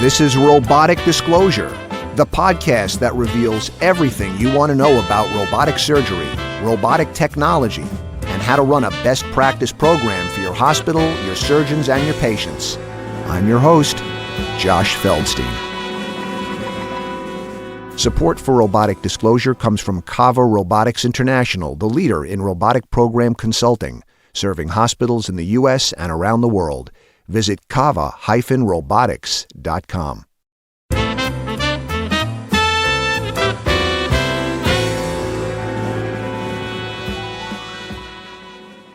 This is Robotic Disclosure, the podcast that reveals everything you want to know about robotic surgery, robotic technology, and how to run a best practice program for your hospital, your surgeons, and your patients. I'm your host, Josh Feldstein. Support for Robotic Disclosure comes from Kava Robotics International, the leader in robotic program consulting, serving hospitals in the U.S. and around the world. Visit kava-robotics.com.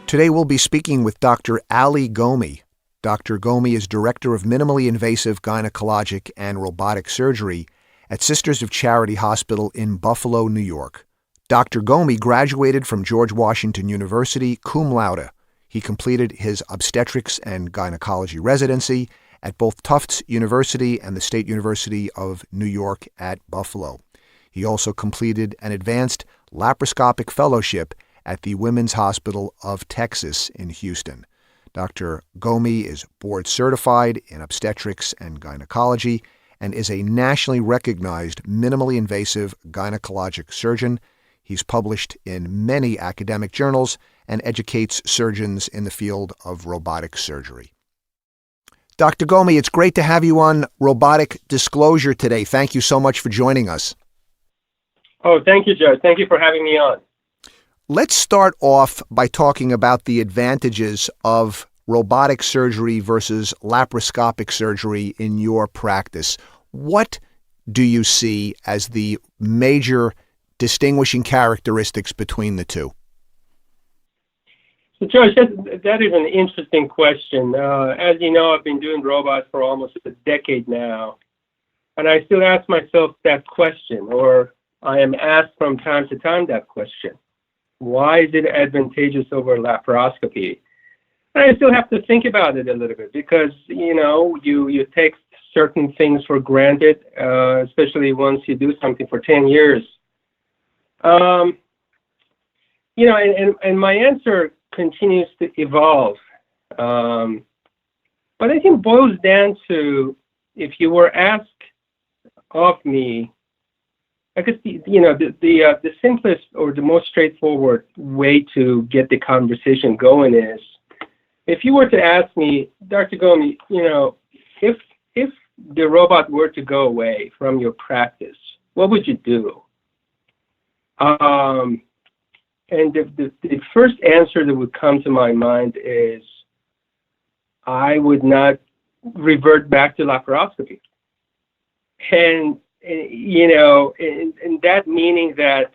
Today we'll be speaking with Dr. Ali Ghomi. Dr. Ghomi is Director of Minimally Invasive Gynecologic and Robotic Surgery at Sisters of Charity Hospital in Buffalo, New York. Dr. Ghomi graduated from George Washington University cum laude. He completed his obstetrics and gynecology residency at both Tufts University and the State University of New York at Buffalo. He also completed an advanced laparoscopic fellowship at the Women's Hospital of Texas in Houston. Dr. Ghomi is board certified in obstetrics and gynecology and is a nationally recognized minimally invasive gynecologic surgeon. He's published in many academic journals and educates surgeons in the field of robotic surgery. Dr. Ghomi, it's great to have you on Robotic Disclosure today. Thank you so much for joining us. Oh, thank you, Joe. Thank you for having me on. Let's start off by talking about the advantages of robotic surgery versus laparoscopic surgery in your practice. What do you see as the major distinguishing characteristics between the two? So, Josh, that is an interesting question. As you know, I've been doing robots for almost a decade now, and I still ask myself that question, or I am asked from time to time that question. Why is it advantageous over laparoscopy? And I still have to think about it a little bit because, you take certain things for granted, especially once you do something for 10 years. And my answer continues to evolve. But I think it boils down to, if you were asked of me, I guess the simplest or the most straightforward way to get the conversation going is, if you were to ask me, Dr. Ghomi, if the robot were to go away from your practice, what would you do? And the first answer that would come to my mind is, I would not revert back to laparoscopy. And that meaning that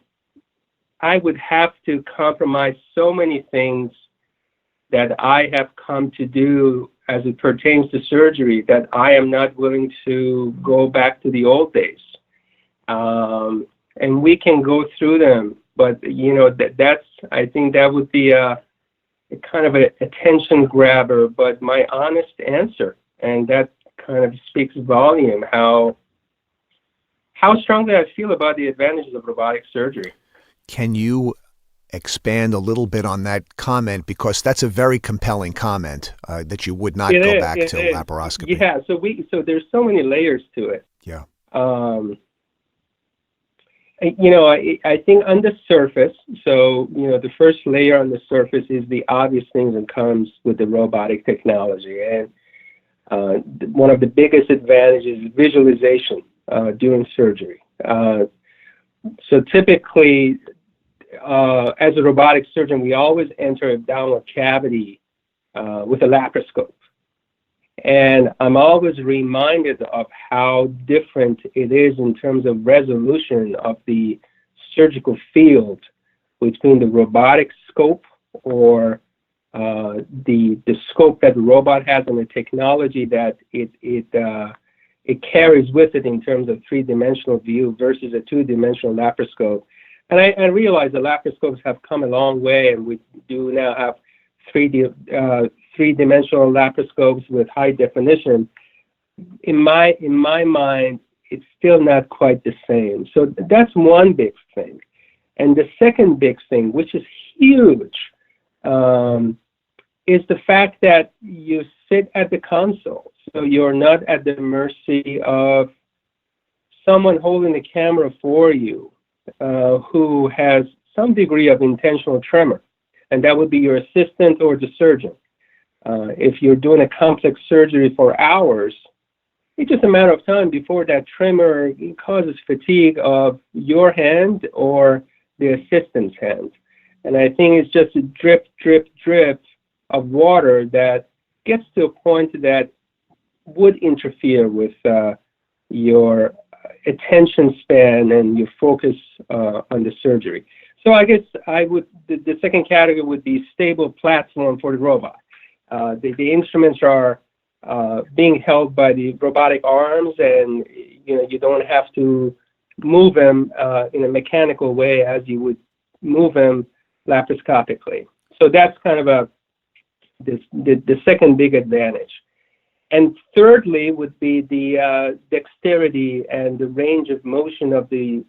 I would have to compromise so many things that I have come to do as it pertains to surgery that I am not willing to go back to the old days. And we can go through them, but I think that would be a kind of an attention grabber, but my honest answer, and that kind of speaks volume how strongly I feel about the advantages of robotic surgery. Can you expand a little bit on that comment, because that's a very compelling comment, that you would not go back to laparoscopy. Yeah, so there's so many layers to it. Yeah. I think on the surface, the first layer on the surface is the obvious things that comes with the robotic technology. And one of the biggest advantages is visualization during surgery. So typically, as a robotic surgeon, we always enter a downward cavity with a laparoscope. And I'm always reminded of how different it is in terms of resolution of the surgical field between the robotic scope, or the scope that the robot has, and the technology that it carries with it in terms of three-dimensional view versus a two-dimensional laparoscope. And I realize the laparoscopes have come a long way, and we do now have three-dimensional laparoscopes with high definition. In my mind, it's still not quite the same. So that's one big thing. And the second big thing, which is huge, is the fact that you sit at the console. so you're not at the mercy of someone holding the camera for you who has some degree of intentional tremor, and that would be your assistant or the surgeon. If you're doing a complex surgery for hours, it's just a matter of time before that tremor causes fatigue of your hand or the assistant's hand. And I think it's just a drip, drip, drip of water that gets to a point that would interfere with your attention span and your focus on the surgery. So I guess the second category would be stable platform for the robot. The instruments are being held by the robotic arms, and you don't have to move them in a mechanical way as you would move them laparoscopically. So that's kind of the second big advantage. And thirdly would be the dexterity and the range of motion of the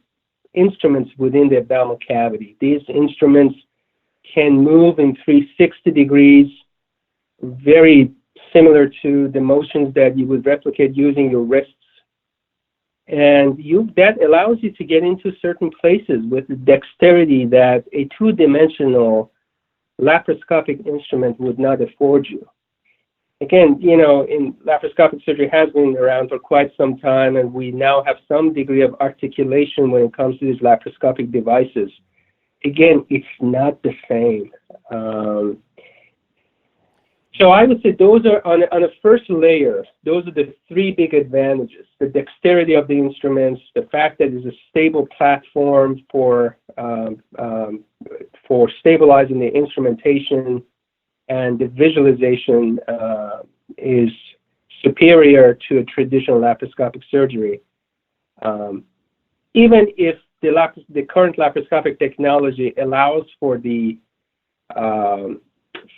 instruments within the abdominal cavity. These instruments can move in 360 degrees, very similar to the motions that you would replicate using your wrists. And that allows you to get into certain places with the dexterity that a two-dimensional laparoscopic instrument would not afford you. Again, in laparoscopic surgery has been around for quite some time, and we now have some degree of articulation when it comes to these laparoscopic devices. Again, it's not the same. So I would say those are, on a first layer, those are the three big advantages: the dexterity of the instruments, the fact that it's a stable platform for stabilizing the instrumentation, and the visualization is superior to a traditional laparoscopic surgery. Even if the current laparoscopic technology allows for the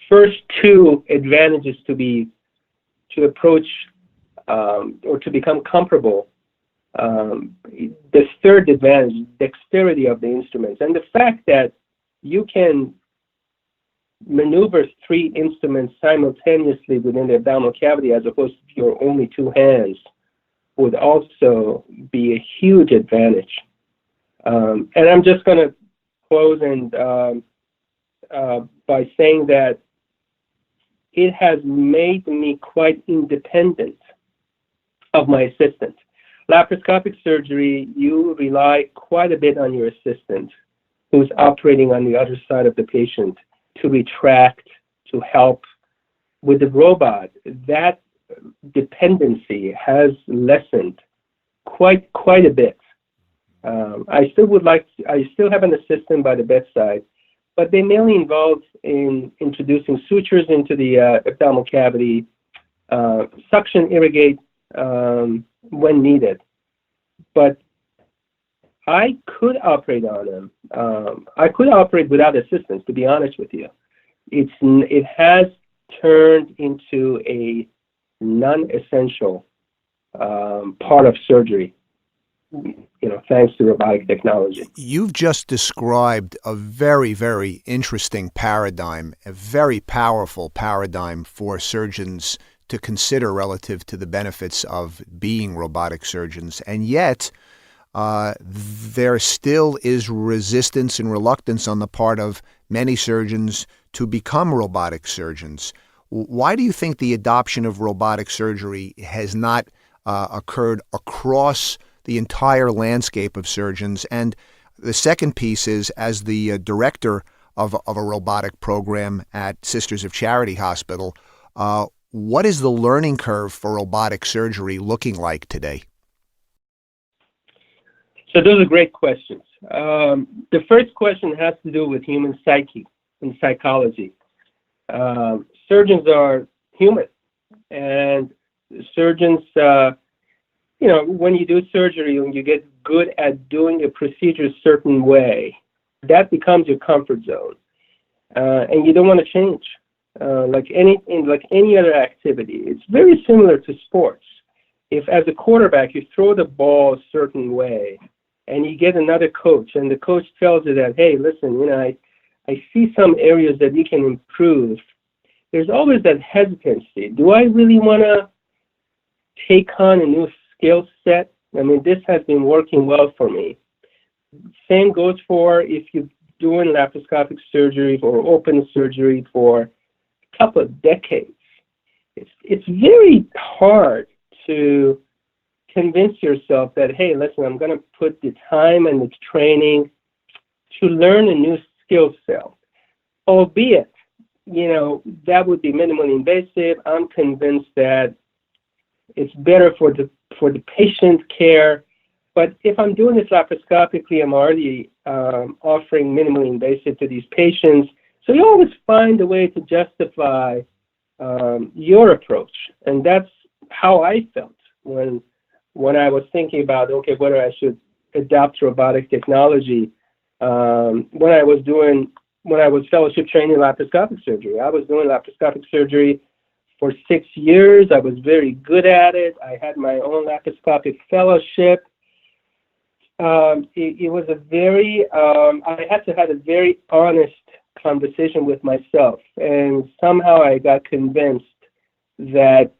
first two advantages to approach or to become comparable, the third advantage, dexterity of the instruments, and the fact that you can maneuver three instruments simultaneously within the abdominal cavity as opposed to your only two hands would also be a huge advantage. And I'm just going to close by saying that it has made me quite independent of my assistant. Laparoscopic surgery, you rely quite a bit on your assistant who's operating on the other side of the patient to retract, to help. With the robot, that dependency has lessened quite a bit. I still have an assistant by the bedside, but they mainly involve in introducing sutures into the abdominal cavity, suction, irrigate when needed. But I could operate on them. I could operate without assistance, to be honest with you. It has turned into a non-essential part of surgery, thanks to robotic technology. You've just described a very, very interesting paradigm, a very powerful paradigm for surgeons to consider relative to the benefits of being robotic surgeons. And yet, there still is resistance and reluctance on the part of many surgeons to become robotic surgeons. Why do you think the adoption of robotic surgery has not occurred across the entire landscape of surgeons? And the second piece is, as the director of a robotic program at Sisters of Charity Hospital, what is the learning curve for robotic surgery looking like today? So those are great questions. The first question has to do with human psyche and psychology. Surgeons are human, and surgeons, when you do surgery and you get good at doing a procedure a certain way, that becomes your comfort zone, and you don't want to change. Like any other activity, it's very similar to sports. If, as a quarterback, you throw the ball a certain way, and you get another coach, and the coach tells you that, hey, listen, I see some areas that you can improve. There's always that hesitancy. Do I really want to take on a new skill set. I mean, this has been working well for me. Same goes for if you're doing laparoscopic surgery or open surgery for a couple of decades. It's very hard to convince yourself that, hey, listen, I'm going to put the time and the training to learn a new skill set, albeit, that would be minimally invasive. I'm convinced that it's better for the patient care. But if I'm doing this laparoscopically, I'm already offering minimally invasive to these patients. So you always find a way to justify your approach. And that's how I felt when I was thinking about, okay, whether I should adopt robotic technology. When I was fellowship trained in laparoscopic surgery, I was doing laparoscopic surgery for 6 years. I was very good at it. I had my own laparoscopic fellowship. It was a very, I had to have a very honest conversation with myself. And somehow I got convinced that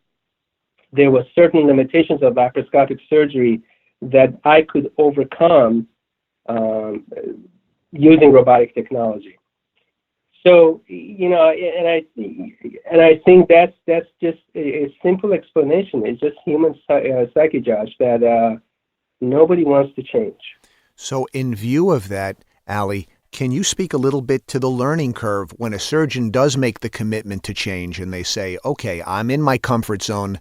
there were certain limitations of laparoscopic surgery that I could overcome using robotic technology. So, and I think that's just a simple explanation. It's just human psyche, Josh, that nobody wants to change. So in view of that, Ali, can you speak a little bit to the learning curve when a surgeon does make the commitment to change and they say, okay, I'm in my comfort zone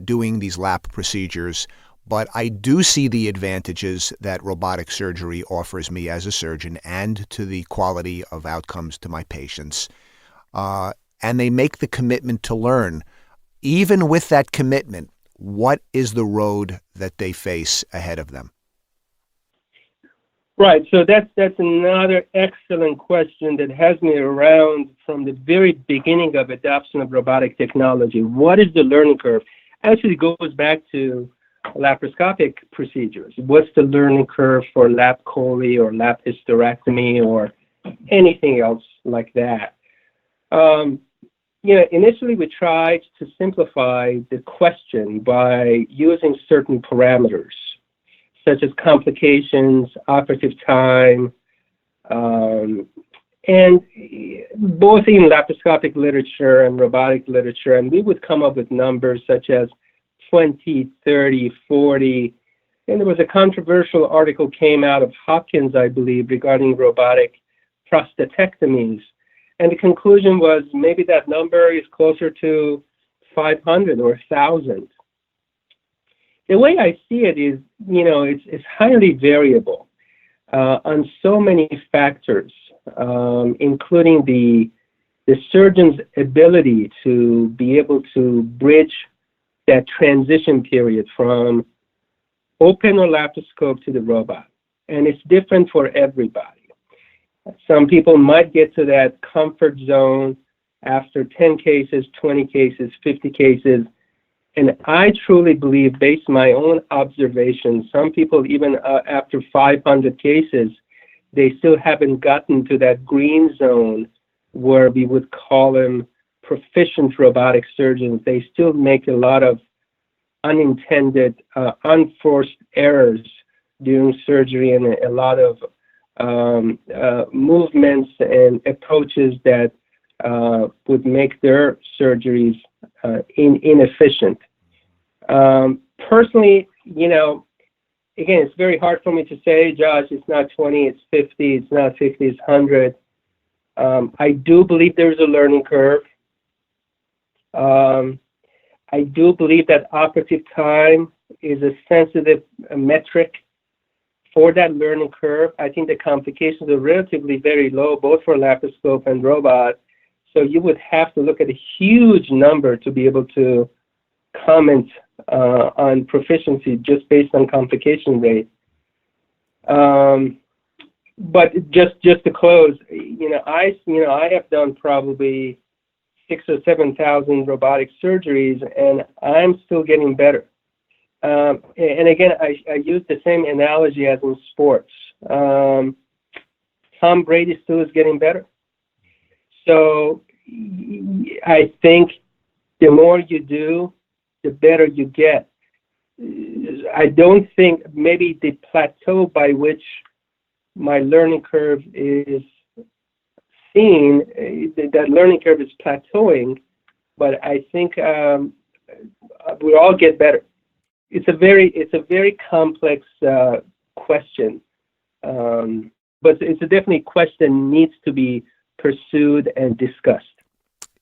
doing these lap procedures, but I do see the advantages that robotic surgery offers me as a surgeon and to the quality of outcomes to my patients. And they make the commitment to learn. Even with that commitment, what is the road that they face ahead of them? Right. So that's another excellent question that has me around from the very beginning of adoption of robotic technology. What is the learning curve? Actually, it goes back to laparoscopic procedures. What's the learning curve for lap chole or lap hysterectomy or anything else like that? Initially we tried to simplify the question by using certain parameters, such as complications, operative time, and both in laparoscopic literature and robotic literature, and we would come up with numbers such as 20, 30, 40, and there was a controversial article came out of Hopkins, I believe, regarding robotic prostatectomies, and the conclusion was maybe that number is closer to 500 or 1,000. The way I see it is, it's highly variable on so many factors, including the surgeon's ability to be able to bridge that transition period from open or laparoscope to the robot. And it's different for everybody. Some people might get to that comfort zone after 10 cases, 20 cases, 50 cases. And I truly believe, based on my own observations, some people, even after 500 cases, they still haven't gotten to that green zone where we would call them proficient robotic surgeons. They still make a lot of unintended, unforced errors during surgery and a lot of movements and approaches that would make their surgeries inefficient. Personally, again, it's very hard for me to say, Josh, it's not 20, it's 50, it's not 50, it's 100. I do believe there's a learning curve. I do believe that operative time is a sensitive metric for that learning curve. I think the complications are relatively very low, both for laparoscope and robot. So you would have to look at a huge number to be able to comment on proficiency just based on complication rate. But just to close, I have done probably 6,000 or 7,000 robotic surgeries, and I'm still getting better. And again, I use the same analogy as in sports. Tom Brady still is getting better. So I think the more you do, the better you get. I don't think maybe the plateau by which my learning curve is seen, that learning curve is plateauing, but I think we all get better. It's a very complex question, but it's a definitely question that needs to be pursued and discussed.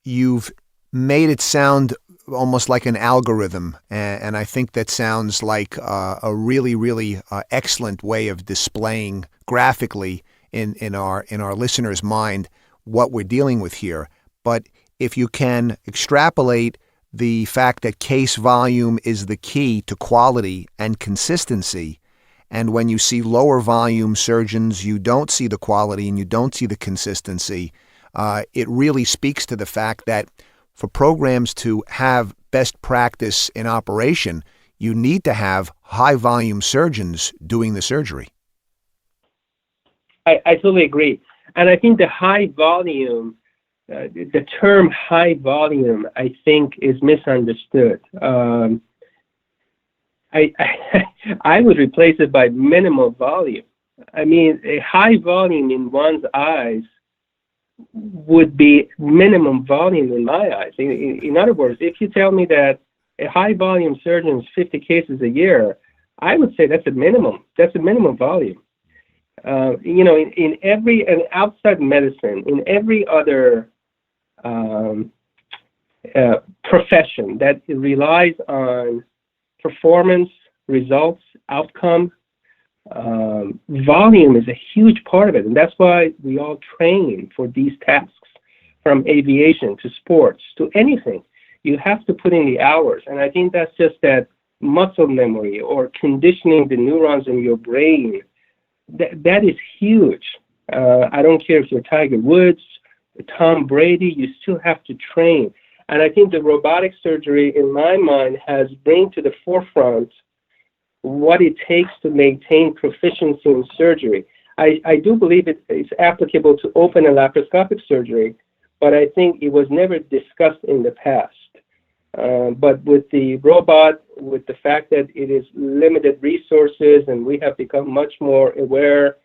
You've made it sound almost like an algorithm, and I think that sounds like a really, really excellent way of displaying graphically in our listener's mind what we're dealing with here. But if you can extrapolate the fact that case volume is the key to quality and consistency, and when you see lower volume surgeons, you don't see the quality and you don't see the consistency, it really speaks to the fact that for programs to have best practice in operation, you need to have high volume surgeons doing the surgery. I totally agree. And I think the high volume, the term high volume, I think is misunderstood. I would replace it by minimal volume. I mean, a high volume in one's eyes would be minimum volume in my eyes. In other words, if you tell me that a high volume surgeon is 50 cases a year, I would say that's a minimum. That's a minimum volume. In every, and outside medicine, in every other profession that relies on performance, results, outcome, volume is a huge part of it. And that's why we all train for these tasks, from aviation to sports to anything. You have to put in the hours. And I think that's just that muscle memory or conditioning the neurons in your brain. That is huge. I don't care if you're Tiger Woods, Tom Brady, you still have to train. And I think the robotic surgery, in my mind, has brought to the forefront what it takes to maintain proficiency in surgery. I do believe it is applicable to open and laparoscopic surgery, but I think it was never discussed in the past. But with the robot, with the fact that it is limited resources, and we have become much more aware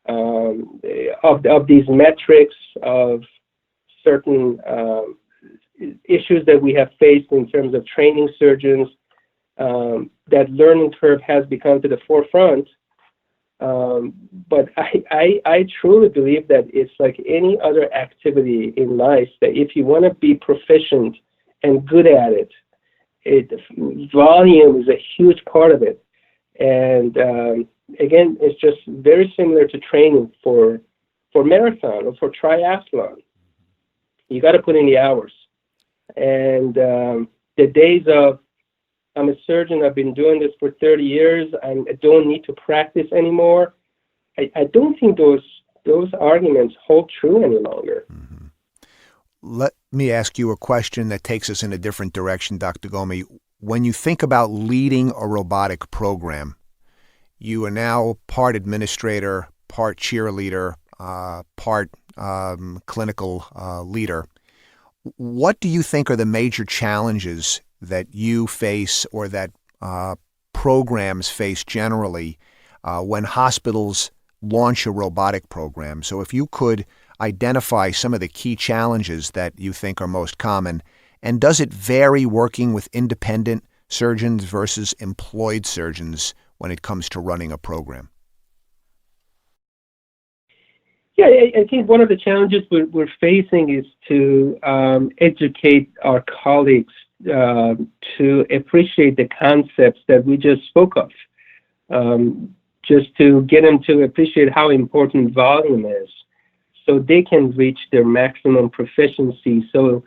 of these metrics, of certain issues that we have faced in terms of training surgeons, that learning curve has become to the forefront. But I truly believe that it's like any other activity in life, that if you want to be proficient and good at it, volume is a huge part of it. And again, it's just very similar to training for marathon or for triathlon. You got to put in the hours. And the days of, I'm a surgeon, I've been doing this for 30 years, I don't need to practice anymore, I don't think those arguments hold true any longer. Mm-hmm. Let me ask you a question that takes us in a different direction, Dr. Ghomi. When you think about leading a robotic program, you are now part administrator, part cheerleader, part clinical leader. What do you think are the major challenges that you face, or that programs face generally, when hospitals launch a robotic program? So if you could identify some of the key challenges that you think are most common, and does it vary working with independent surgeons versus employed surgeons when it comes to running a program? Yeah, I think one of the challenges we're facing is to educate our colleagues to appreciate the concepts that we just spoke of, just to get them to appreciate how important volume is, so they can reach their maximum proficiency, so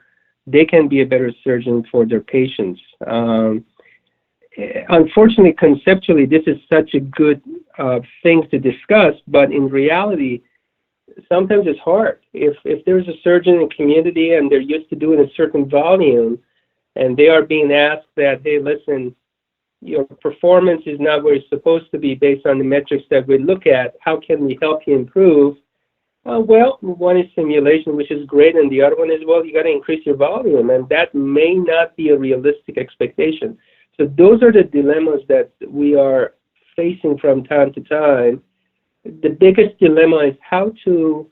they can be a better surgeon for their patients. Unfortunately, conceptually, this is such a good thing to discuss, but in reality, sometimes it's hard. If there's a surgeon in the community and they're used to doing a certain volume, and they are being asked that, hey, listen, your performance is not where it's supposed to be based on the metrics that we look at, how can we help you improve? Well, one is simulation, which is great, and the other one is, well, you got to increase your volume, and that may not be a realistic expectation. So those are the dilemmas that we are facing from time to time. The biggest dilemma is how to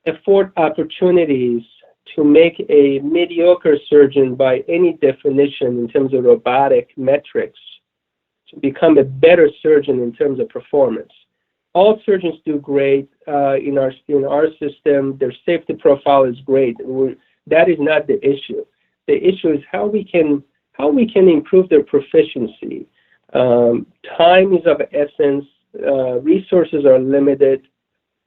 afford opportunities to make a mediocre surgeon by any definition in terms of robotic metrics to become a better surgeon in terms of performance. All surgeons do great in our system. Their safety profile is great. That is not the issue. The issue is how we can improve their proficiency. Time is of essence. Resources are limited.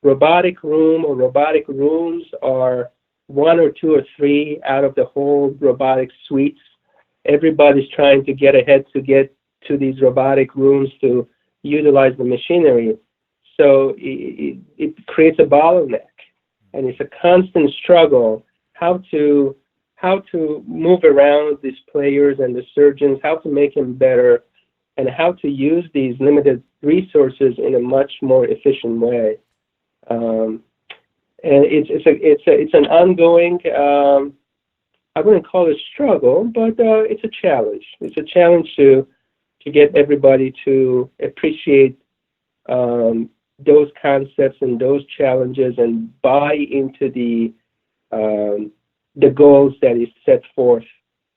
Robotic room or robotic rooms are 1 or 2 or 3 out of the whole robotic suites. Everybody's trying to get ahead to get to these robotic rooms to utilize the machinery. So it creates a bottleneck, and it's a constant struggle how to move around these players and the surgeons, how to make them better, and how to use these limited resources in a much more efficient way. And it's an ongoing, I wouldn't call it struggle, but it's a challenge. It's a challenge to get everybody to appreciate those concepts and those challenges and buy into the goals that is set forth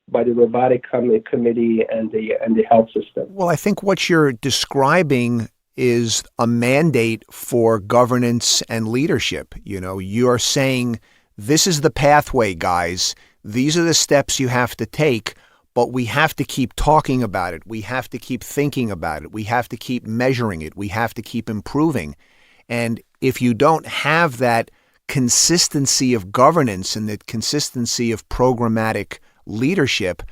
by the robotic committee and the health system. Well, I think what you're describing is a mandate for governance and leadership. You know, you're saying this is the pathway, guys. These are the steps you have to take, but we have to keep talking about it. We have to keep thinking about it. We have to keep measuring it. We have to keep improving. And if you don't have that consistency of governance and that consistency of programmatic leadership,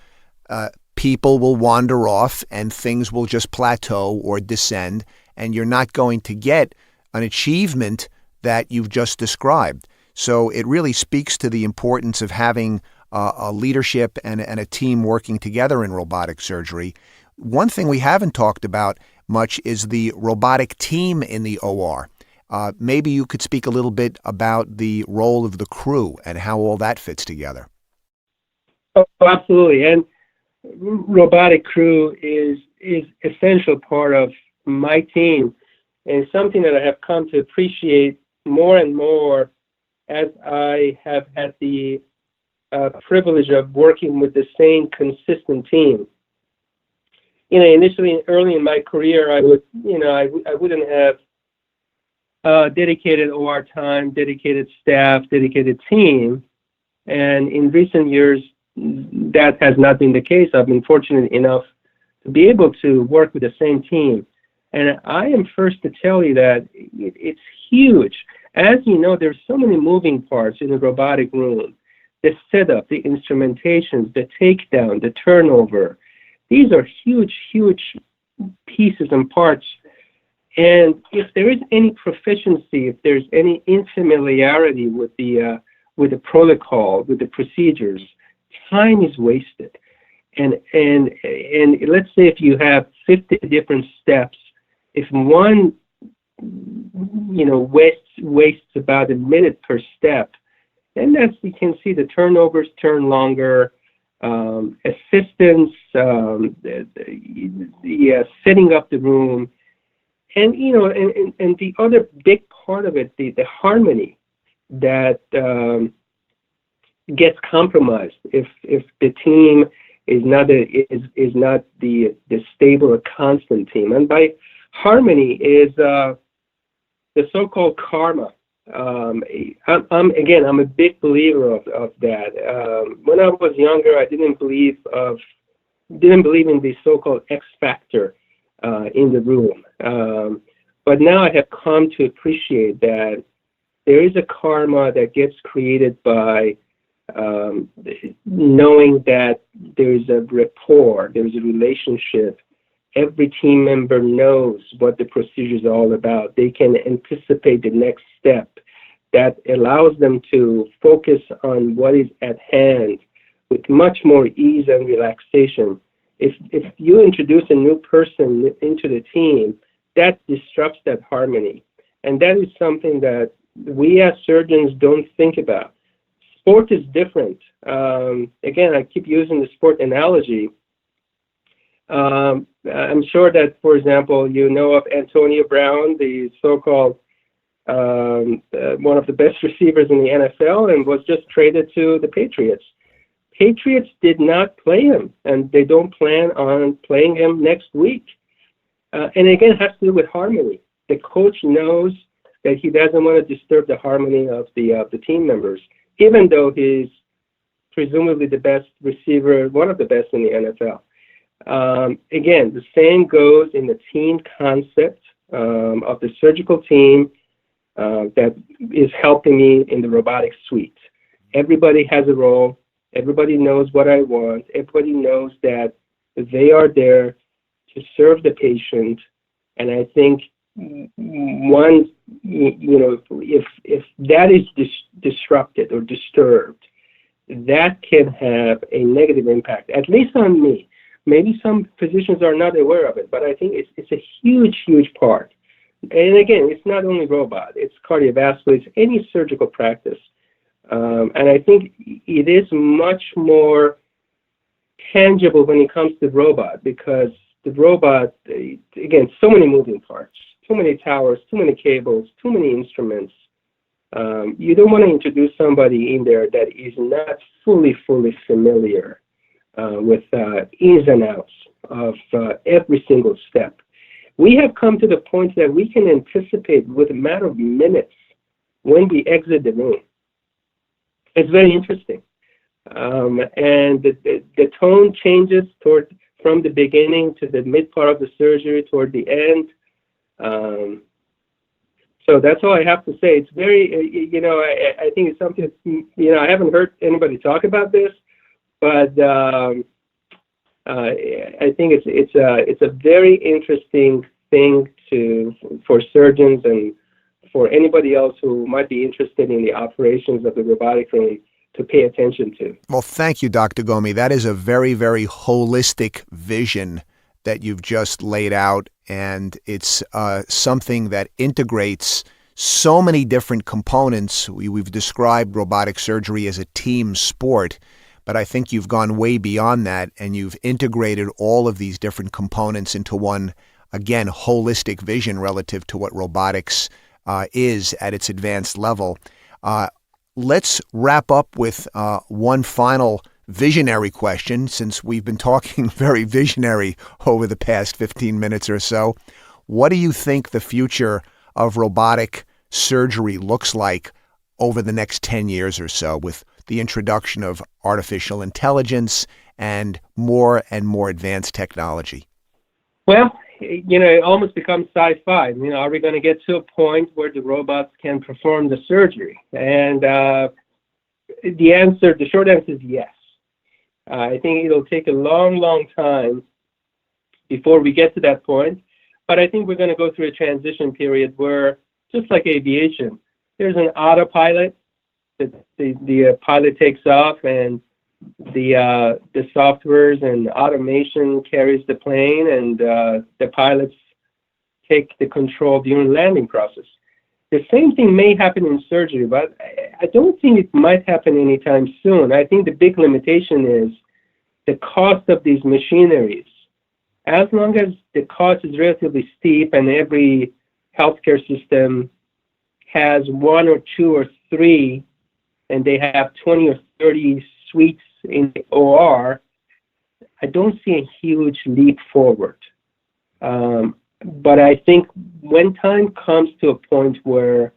people will wander off and things will just plateau or descend, and you're not going to get an achievement that you've just described. So it really speaks to the importance of having a leadership and a team working together in robotic surgery. One thing we haven't talked about much is the robotic team in the OR. Maybe you could speak a little bit about the role of the crew and how all that fits together. Oh, absolutely. And robotic crew is essential part of my team, and something that I have come to appreciate more and more as I have had the privilege of working with the same consistent team. You know, initially, early in my career, I wouldn't have dedicated OR time, dedicated staff, dedicated team, and in recent years, that has not been the case. I've been fortunate enough to be able to work with the same team. And I am first to tell you that it's huge. As you know, there's so many moving parts in the robotic room. The setup, the instrumentations, the takedown, the turnover. These are huge, huge pieces and parts. And if there is any proficiency, if there's any unfamiliarity with the protocol, with the procedures, time is wasted. And let's say if you have 50 different steps, if one wastes about a minute per step, then you can see the turnovers turn longer, assistance, setting up the room, and and the other big part of it, the harmony that gets compromised if the team is not the stable or constant team. And by harmony is the so-called karma. I'm a big believer of that. When I was younger, I didn't believe in the so-called X factor in the room. But now I have come to appreciate that there is a karma that gets created by knowing that there's a rapport, there's a relationship. Every team member knows what the procedure is all about. They can anticipate the next step. That allows them to focus on what is at hand with much more ease and relaxation. If you introduce a new person into the team, that disrupts that harmony. And that is something that we as surgeons don't think about. Sport is different. Again, I keep using the sport analogy. I'm sure that, for example, you know of Antonio Brown, the so-called one of the best receivers in the NFL, and was just traded to the Patriots. Patriots did not play him, and they don't plan on playing him next week. And again, it has to do with harmony. The coach knows that he doesn't want to disturb the harmony of the team members, even though he's presumably the best receiver, one of the best in the NFL. Again, the same goes in the team concept of the surgical team that is helping me in the robotics suite. Everybody has a role. Everybody knows what I want. Everybody knows that they are there to serve the patient. And I think one, if that is disrupted or disturbed, that can have a negative impact, at least on me. Maybe some physicians are not aware of it, but I think it's a huge, huge part. And again, it's not only robot, it's cardiovascular, it's any surgical practice. And I think it is much more tangible when it comes to robot, because the robot, again, so many moving parts, too many towers, too many cables, too many instruments. You don't want to introduce somebody in there that is not fully familiar with ins and outs of every single step. We have come to the point that we can anticipate with a matter of minutes when we exit the room. It's very interesting. And the tone changes from the beginning to the mid part of the surgery toward the end. So that's all I have to say. It's very, I think it's something, I haven't heard anybody talk about this, but I think it's a very interesting thing for surgeons and for anybody else who might be interested in the operations of the robotic room to pay attention to. Well, thank you, Dr. Ghomi. That is a very, very holistic vision that you've just laid out, and it's something that integrates so many different components. We've described robotic surgery as a team sport, but I think you've gone way beyond that, and you've integrated all of these different components into one, again, holistic vision relative to what robotics is at its advanced level. Let's wrap up with one final visionary question, since we've been talking very visionary over the past 15 minutes or so. What do you think the future of robotic surgery looks like over the next 10 years or so, with the introduction of artificial intelligence and more advanced technology? Well, it almost becomes sci-fi. Are we going to get to a point where the robots can perform the surgery? And the short answer is yes. I think it'll take a long, long time before we get to that point. But I think we're going to go through a transition period where, just like aviation, there's an autopilot. The pilot takes off, and the softwares and automation carries the plane, and the pilots take the control during the landing process. The same thing may happen in surgery, but I don't think it might happen anytime soon. I think the big limitation is the cost of these machineries. As long as the cost is relatively steep and every healthcare system has one or two or three, and they have 20 or 30 suites in the OR, I don't see a huge leap forward. But I think when time comes to a point where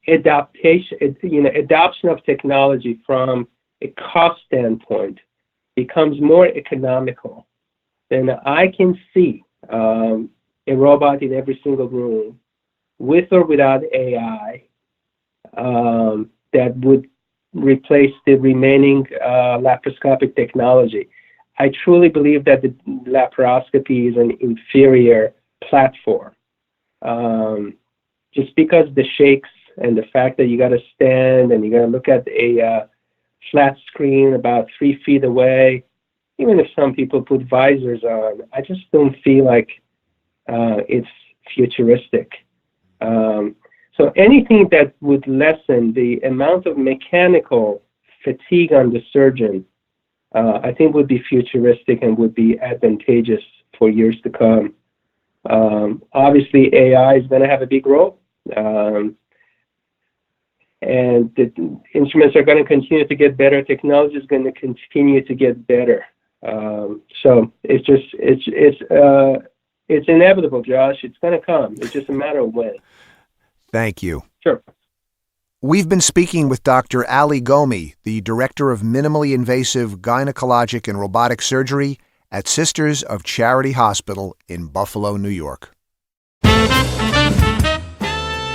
adoption of technology from a cost standpoint becomes more economical, then I can see a robot in every single room, with or without AI, that would replace the remaining laparoscopic technology. I truly believe that the laparoscopy is an inferior platform. Just because the shakes and the fact that you got to stand and you got to look at a flat screen about 3 feet away, even if some people put visors on, I just don't feel like it's futuristic. So So anything that would lessen the amount of mechanical fatigue on the surgeon, I think would be futuristic and would be advantageous for years to come. Obviously, AI is going to have a big role. And the instruments are going to continue to get better. Technology is going to continue to get better. So it's inevitable, Josh. It's going to come. It's just a matter of when. Thank you. Sure. We've been speaking with Dr. Ali Ghomi, the Director of Minimally Invasive Gynecologic and Robotic Surgery at Sisters of Charity Hospital in Buffalo, New York.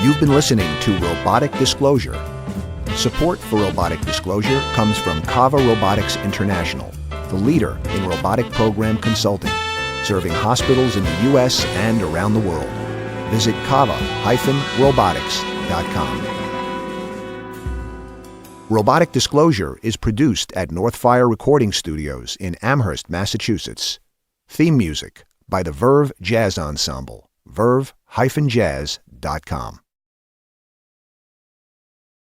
You've been listening to Robotic Disclosure. Support for Robotic Disclosure comes from Kava Robotics International, the leader in robotic program consulting, serving hospitals in the U.S. and around the world. Visit kava-robotics.com. Robotic Disclosure is produced at Northfire Recording Studios in Amherst, Massachusetts. Theme music by the Verve Jazz Ensemble, verve-jazz.com.